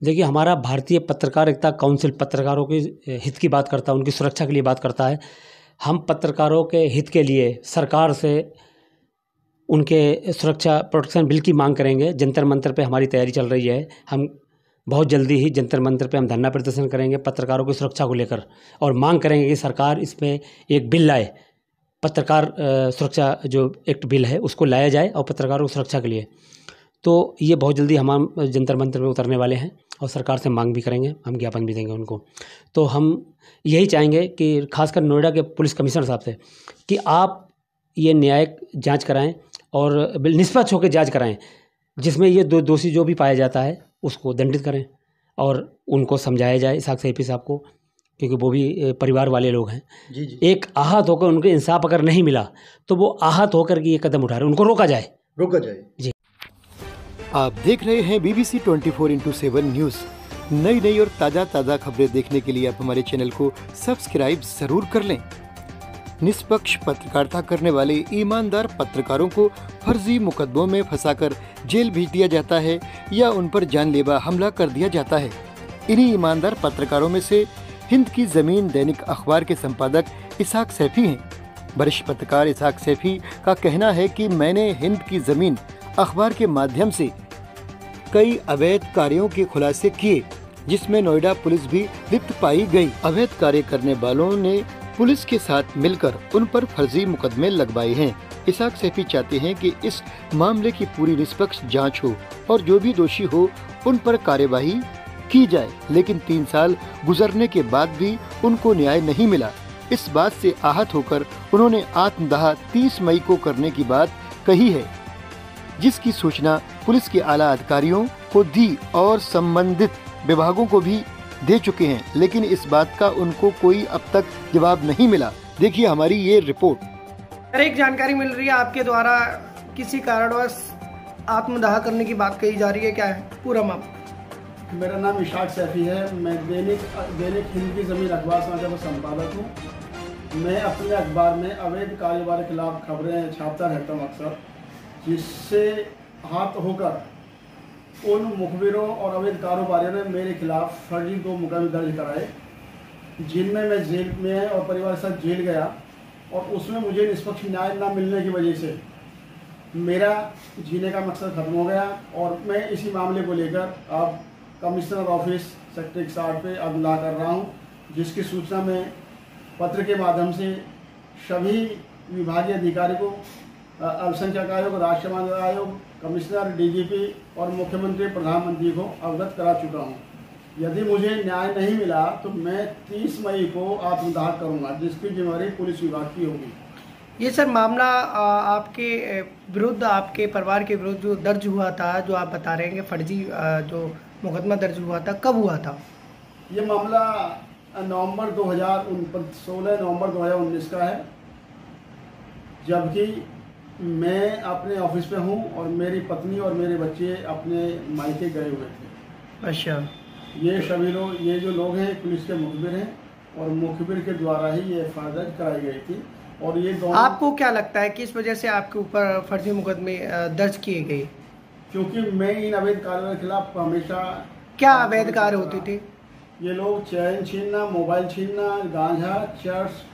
देखिए, हमारा भारतीय पत्रकारिता काउंसिल पत्रकारों के हित की बात करता है, उनकी सुरक्षा के लिए बात करता है। हम पत्रकारों के हित के लिए सरकार से उनके सुरक्षा प्रोटेक्शन बिल की मांग करेंगे। जंतर मंतर पे हमारी तैयारी चल रही है। हम बहुत जल्दी ही जंतर मंतर पे हम धरना प्रदर्शन करेंगे पत्रकारों की सुरक्षा को लेकर, और मांग करेंगे कि सरकार इसमें एक बिल लाए, पत्रकार सुरक्षा जो एक्ट बिल है उसको लाया जाए और पत्रकारों की सुरक्षा के लिए। तो ये बहुत जल्दी हम जंतर मंतर पे उतरने वाले हैं और सरकार से मांग भी करेंगे, हम ज्ञापन भी देंगे उनको। तो हम यही चाहेंगे कि खासकर नोएडा के पुलिस कमिश्नर साहब से कि आप ये न्यायिक जांच कराएं और निष्पक्ष होकर जांच कराएं, जिसमें ये दोषी जो भी पाया जाता है उसको दंडित करें और उनको समझाया जाए, इसहाक सैफी साहब को, क्योंकि वो भी परिवार वाले लोग हैं। जी। एक आहत होकर उनको इंसाफ अगर नहीं मिला तो वो आहत होकर के ये कदम उठा रहे, उनको रोका जाए जी। आप देख रहे हैं BBC 24x7 न्यूज़। नई और ताज़ा खबरें देखने के लिए आप हमारे चैनल को सब्सक्राइब जरूर कर लें। निष्पक्ष पत्रकारिता करने वाले ईमानदार पत्रकारों को फर्जी मुकदमों में फंसाकर जेल भेज दिया जाता है या उन पर जानलेवा हमला कर दिया जाता है। इन्हीं ईमानदार पत्रकारों में से हिंद की ज़मीन दैनिक अखबार के संपादक इसहाक सैफी हैं। वरिष्ठ पत्रकार इसहाक सैफी का कहना है कि मैंने हिंद की ज़मीन अखबार के माध्यम से कई अवैध कार्यों के खुलासे किए, जिसमें नोएडा पुलिस भी लिप्त पाई गई। अवैध कार्य करने वालों ने पुलिस के साथ मिलकर उन पर फर्जी मुकदमे लगवाए हैं। इसहाक सैफी चाहते हैं कि इस मामले की पूरी निष्पक्ष जांच हो और जो भी दोषी हो उन पर कार्यवाही की जाए, लेकिन 3 साल गुजरने के बाद भी उनको न्याय नहीं मिला। इस बात से आहत होकर उन्होंने आत्मदाह 30 मई को करने की बात कही है, जिसकी सूचना पुलिस के आला अधिकारियों को दी और संबंधित विभागों को भी दे चुके हैं, लेकिन इस बात का उनको कोई अब तक जवाब नहीं मिला। देखिए हमारी ये रिपोर्ट। एक जानकारी मिल रही है आपके द्वारा किसी कारणवश आत्मदाह करने की बात कही जा रही है, क्या है पूरा मामला? मेरा नाम इसहाक सैफी है। मैं दैनिक हिंद की ज़मीन अखबार समाचार का संपादक हूँ। मैं अपने अखबार में अवैध कारोबार के खिलाफ खबरें छापता रहता हूँ अक्सर, जिससे हाथ होकर उन मुखबिरों और अवैध कारोबारियों ने मेरे खिलाफ फर्जी 2 मुकदमे दर्ज कराए, जिनमें मैं जेल में और परिवार के साथ जेल गया, और उसमें मुझे निष्पक्ष न्याय न मिलने की वजह से मेरा जीने का मकसद खत्म हो गया। और मैं इसी मामले को लेकर अब कमिश्नर ऑफिस सेक्टर 61 पे अब्लाग कर रहा हूँ, जिसकी सूचना मैं पत्र के माध्यम से सभी विभागीय अधिकारी को, अल्पसंख्यक आयोग, राष्ट्रीय मानव आयोग, कमिश्नर, DGP और मुख्यमंत्री, प्रधानमंत्री को अवगत करा चुका हूँ। यदि मुझे न्याय नहीं मिला तो मैं 30 मई को आत्मदाह करूँगा, जिसकी जिम्मेदारी पुलिस विभाग की होगी। ये सर मामला आपके विरुद्ध, आपके परिवार के विरुद्ध जो दर्ज हुआ था, जो आप बता रहे हैं कि फर्जी जो मुकदमा दर्ज हुआ था, कब हुआ था? ये मामला 16 नवंबर 2019 का है, जबकि मैं अपने ऑफिस पे हूँ और मेरी पत्नी और मेरे बच्चे अपने मायके गए हुए थे। अच्छा। ये सभी लोग, ये जो लोग हैं पुलिस के मुखबिर हैं और मुखबिर के द्वारा ही ये FIR दर्ज कराई गई थी। और ये दोनों, आपको क्या लगता है किस वजह से आपके ऊपर फर्जी मुकदमे दर्ज किए गए? क्योंकि मैं इन अवैध कार्यों के खिलाफ हमेशा। क्या अवैध कार्य होते थे? ये लोग चैन छीनना, मोबाइल छीनना, गांजा, चर्च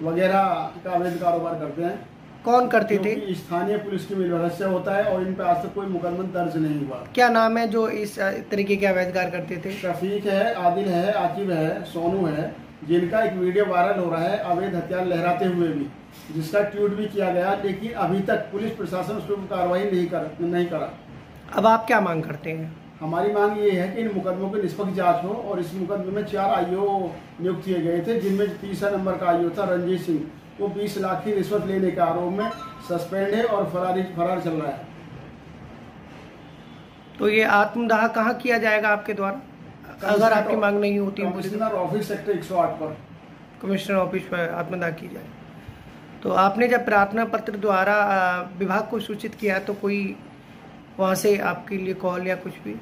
वगैरह का अवैध कारोबार करते हैं। कौन करते थे? स्थानीय पुलिस की मिलभगत से होता है और इन पे आज तक कोई मुकदमा दर्ज नहीं हुआ। क्या नाम है जो इस तरीके के अवैध कार्य करते थे? शफीक है, आदिल है, आकिब है, सोनू है, जिनका एक वीडियो वायरल हो रहा है अवैध हथियार लहराते हुए भी, जिसका ट्वीट भी किया गया, लेकिन अभी तक पुलिस प्रशासन उस पर कार्रवाई नहीं करा। अब आप क्या मांग करते हैं? हमारी मांग ये है कि इन मुकदमों की निष्पक्ष जांच हो। और इस मुकदमे में 4 IO नियुक्त किए गए थे, जिनमें तीसरा नंबर का IO था रंजीत सिंह। वो 20 लाख की रिश्वत लेने के आरोप में सस्पेंड है और फरार चल रहा है। तो ये आत्मदाह कहाँ किया जाएगा आपके द्वारा, अगर आपकी मांग नहीं होती? कमिश्नर ऑफिस सेक्टर 108 पर। कमिश्नर ऑफिस पर आत्मदाह की जाए। तो आपने जब प्रार्थना पत्र द्वारा विभाग को सूचित किया तो कोई वहाँ से आपके लिए कॉल या कुछ भी?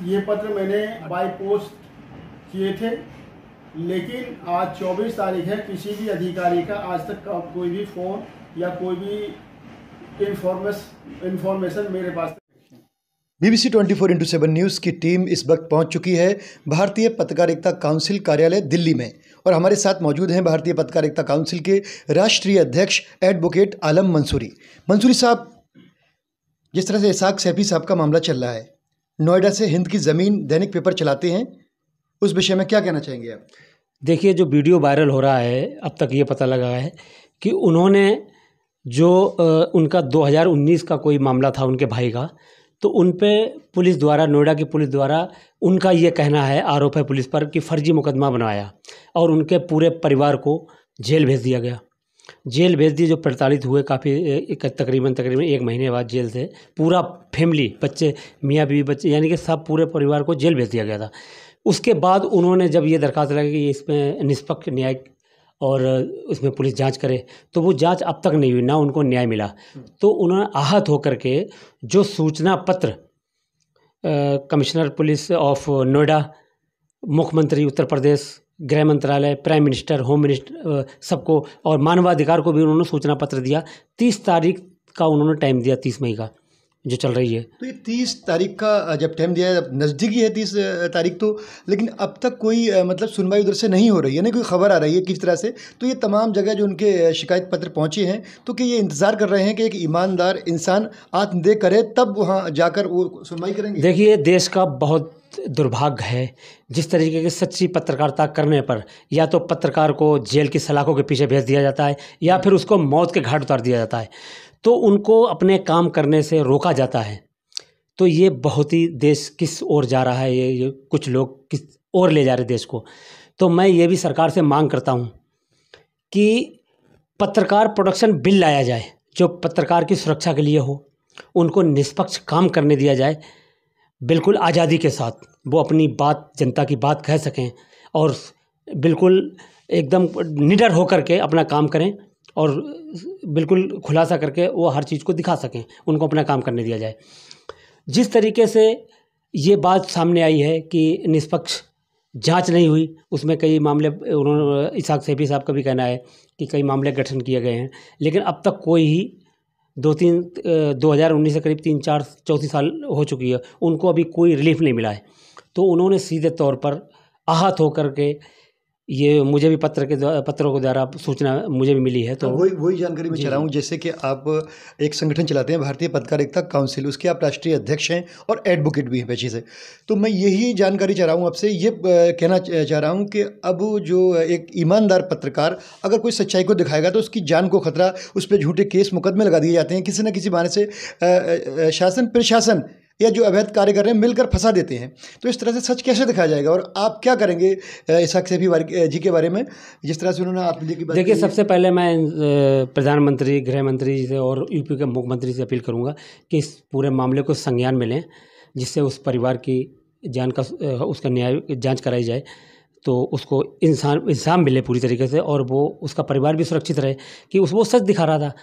ये पत्र मैंने बाय पोस्ट किए थे, लेकिन आज 24 तारीख है, किसी भी अधिकारी का आज तक कोई भी फ़ोन या कोई भी इंफॉर्मेशन मेरे पास BBC 24x7 न्यूज़ की टीम इस वक्त पहुंच चुकी है भारतीय पत्रकारिता काउंसिल कार्यालय दिल्ली में और हमारे साथ मौजूद हैं भारतीय पत्रकारिता काउंसिल के राष्ट्रीय अध्यक्ष एडवोकेट आलम मंसूरी। मंसूरी साहब, जिस तरह से इसाक सैफी साहब का मामला चल रहा है, नोएडा से हिंद की ज़मीन दैनिक पेपर चलाते हैं, उस विषय में क्या कहना चाहेंगे आप? देखिए, जो वीडियो वायरल हो रहा है, अब तक ये पता लगा है कि उन्होंने जो उनका 2019 का कोई मामला था उनके भाई का, तो उन पे पुलिस द्वारा, नोएडा की पुलिस द्वारा, उनका ये कहना है, आरोप है पुलिस पर कि फर्जी मुकदमा बनाया और उनके पूरे परिवार को जेल भेज दिया गया। जेल भेज दिए, जो प्रताड़ित हुए काफ़ी, तकरीबन 1 महीने बाद जेल से पूरा फैमिली, बच्चे, मियाँ बीवी, बच्चे, यानी कि सब पूरे परिवार को जेल भेज दिया गया था। उसके बाद उन्होंने जब ये दरख्वास्त लगी कि इसमें निष्पक्ष न्याय और उसमें पुलिस जांच करे, तो वो जांच अब तक नहीं हुई, ना उनको न्याय मिला। तो उन्होंने आहत होकर के जो सूचना पत्र कमिश्नर पुलिस ऑफ नोएडा, मुख्यमंत्री उत्तर प्रदेश, गृह मंत्रालय, प्राइम मिनिस्टर, होम मिनिस्टर, सबको और मानवाधिकार को भी उन्होंने सूचना पत्र दिया। 30 तारीख का उन्होंने टाइम दिया, 30 मई का जो चल रही है। तो ये 30 तारीख का जब टाइम दिया है, नज़दीक ही है 30 तारीख तो, लेकिन अब तक कोई मतलब सुनवाई उधर से नहीं हो रही है, नहीं कोई खबर आ रही है किस तरह से। तो ये तमाम जगह जो उनके शिकायत पत्र पहुँचे हैं, तो कि ये इंतज़ार कर रहे हैं कि एक ईमानदार इंसान आत्मदेह करे तब वहाँ जाकर वो सुनवाई करेंगे। देखिए, देश का बहुत दुर्भाग्य है, जिस तरीके की सच्ची पत्रकारिता करने पर या तो पत्रकार को जेल की सलाखों के पीछे भेज दिया जाता है या फिर उसको मौत के घाट उतार दिया जाता है, तो उनको अपने काम करने से रोका जाता है। तो ये बहुत ही देश किस ओर जा रहा है, ये कुछ लोग किस ओर ले जा रहे देश को। तो मैं ये भी सरकार से मांग करता हूँ कि पत्रकार प्रोटेक्शन बिल लाया जाए, जो पत्रकार की सुरक्षा के लिए हो, उनको निष्पक्ष काम करने दिया जाए, बिल्कुल आज़ादी के साथ वो अपनी बात, जनता की बात कह सकें और बिल्कुल एकदम निडर होकर के अपना काम करें और बिल्कुल खुलासा करके वो हर चीज़ को दिखा सकें, उनको अपना काम करने दिया जाए। जिस तरीके से ये बात सामने आई है कि निष्पक्ष जांच नहीं हुई, उसमें कई मामले, उन्होंने इसाक सैफी साहब का भी कहना है कि कई मामले गठन किए गए हैं, लेकिन अब तक कोई ही 2019 से करीब 34 साल हो चुकी है, उनको अभी कोई रिलीफ नहीं मिला है। तो उन्होंने सीधे तौर पर आहत होकर के, ये मुझे भी पत्रों के द्वारा सूचना मुझे भी मिली है। तो वही जानकारी मैं चाह रहा हूँ, जैसे कि आप एक संगठन चलाते हैं भारतीय पत्रकारिता काउंसिल, उसके आप राष्ट्रीय अध्यक्ष हैं और एडवोकेट भी हैं पेशे से। तो मैं यही जानकारी चाह रहा हूँ आपसे, ये कहना चाह रहा हूँ कि अब जो एक ईमानदार पत्रकार अगर कोई सच्चाई को दिखाएगा तो उसकी जान को खतरा, उस पर झूठे केस मुकदमे लगा दिए जाते हैं, किसी न किसी बहाने से शासन प्रशासन या जो अवैध कार्य कर रहे हैं मिलकर फंसा देते हैं। तो इस तरह से सच कैसे दिखाया जाएगा और आप क्या करेंगे इसाक सैफी जी के बारे में, जिस तरह से उन्होंने आत्महत्या की बात? देखिए, सबसे पहले मैं प्रधानमंत्री, गृह मंत्री से और यूपी के मुख्यमंत्री से अपील करूंगा कि इस पूरे मामले को संज्ञान में लें, जिससे उस परिवार की जान का, उसका न्याय जाँच कराई जाए, तो उसको इंसाफ मिले पूरी तरीके से और वो, उसका परिवार भी सुरक्षित रहे कि वो सच दिखा रहा था।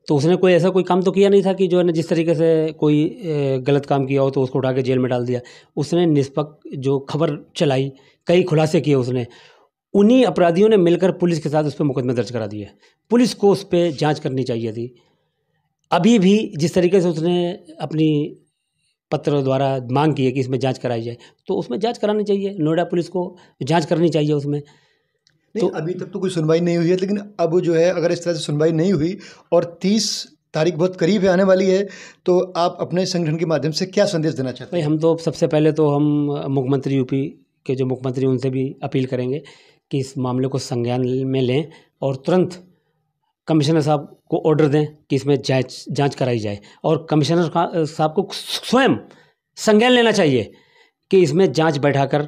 तो उसने कोई ऐसा कोई काम तो किया नहीं था कि जो है ना, जिस तरीके से कोई गलत काम किया हो तो उसको उठा के जेल में डाल दिया। उसने निष्पक्ष जो खबर चलाई, कई खुलासे किए उसने, उन्हीं अपराधियों ने मिलकर पुलिस के साथ उस पर मुकदमे दर्ज करा दिए। पुलिस को उस पर जांच करनी चाहिए थी। अभी भी जिस तरीके से उसने अपनी पत्र द्वारा मांग की है कि इसमें जाँच कराई जाए, तो उसमें जाँच करानी चाहिए, नोएडा पुलिस को जाँच करनी चाहिए उसमें। तो अभी तक तो कोई सुनवाई नहीं हुई है, लेकिन अब जो है, अगर इस तरह से सुनवाई नहीं हुई और 30 तारीख बहुत करीब है, आने वाली है, तो आप अपने संगठन के माध्यम से क्या संदेश देना चाहते हैं? हम तो सबसे पहले तो हम मुख्यमंत्री, यूपी के जो मुख्यमंत्री, उनसे भी अपील करेंगे कि इस मामले को संज्ञान में लें और तुरंत कमिश्नर साहब को ऑर्डर दें कि इसमें जांच कराई जाए और कमिश्नर साहब को स्वयं संज्ञान लेना चाहिए कि इसमें जांच बैठाकर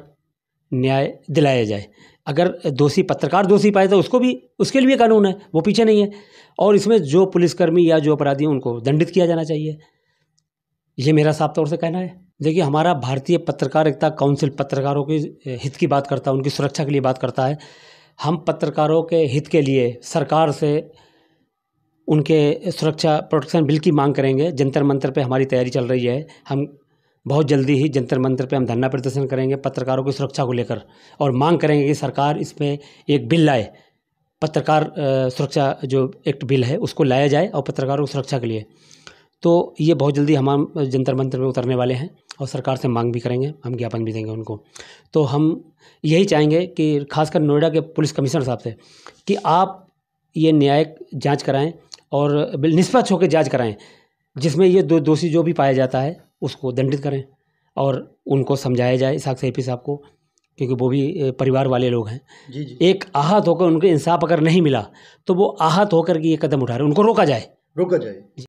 न्याय दिलाया जाए। अगर दोषी पत्रकार दोषी पाए तो उसके लिए कानून है, वो पीछे नहीं है, और इसमें जो पुलिसकर्मी या जो अपराधी हैं उनको दंडित किया जाना चाहिए। ये मेरा साफ तौर से कहना है। देखिए, हमारा भारतीय पत्रकारिता काउंसिल पत्रकारों के हित की बात करता है, उनकी सुरक्षा के लिए बात करता है। हम पत्रकारों के हित के लिए सरकार से उनके सुरक्षा प्रोटेक्शन बिल की मांग करेंगे। जंतर मंतर पे हमारी तैयारी चल रही है, हम बहुत जल्दी ही जंतर मंतर पे हम धरना प्रदर्शन करेंगे पत्रकारों की सुरक्षा को लेकर, और मांग करेंगे कि सरकार इसमें एक बिल लाए, पत्रकार सुरक्षा जो एक्ट बिल है उसको लाया जाए और पत्रकारों की सुरक्षा के लिए। तो ये बहुत जल्दी हम जंतर मंतर पे उतरने वाले हैं और सरकार से मांग भी करेंगे, हम ज्ञापन भी देंगे उनको। तो हम यही चाहेंगे कि खासकर नोएडा के पुलिस कमिश्नर साहब से कि आप ये न्यायिक जांच कराएं और निष्पक्ष होकर जांच कराएं, जिसमें ये दोषी जो भी पाया जाता है उसको दंडित करें और उनको समझाया जाए, इसहाक सैफी साहब को, क्योंकि वो भी परिवार वाले लोग हैं। जी। एक आहत होकर उनको इंसाफ अगर नहीं मिला तो वो आहत होकर के ये कदम उठा रहे, उनको रोका जाए।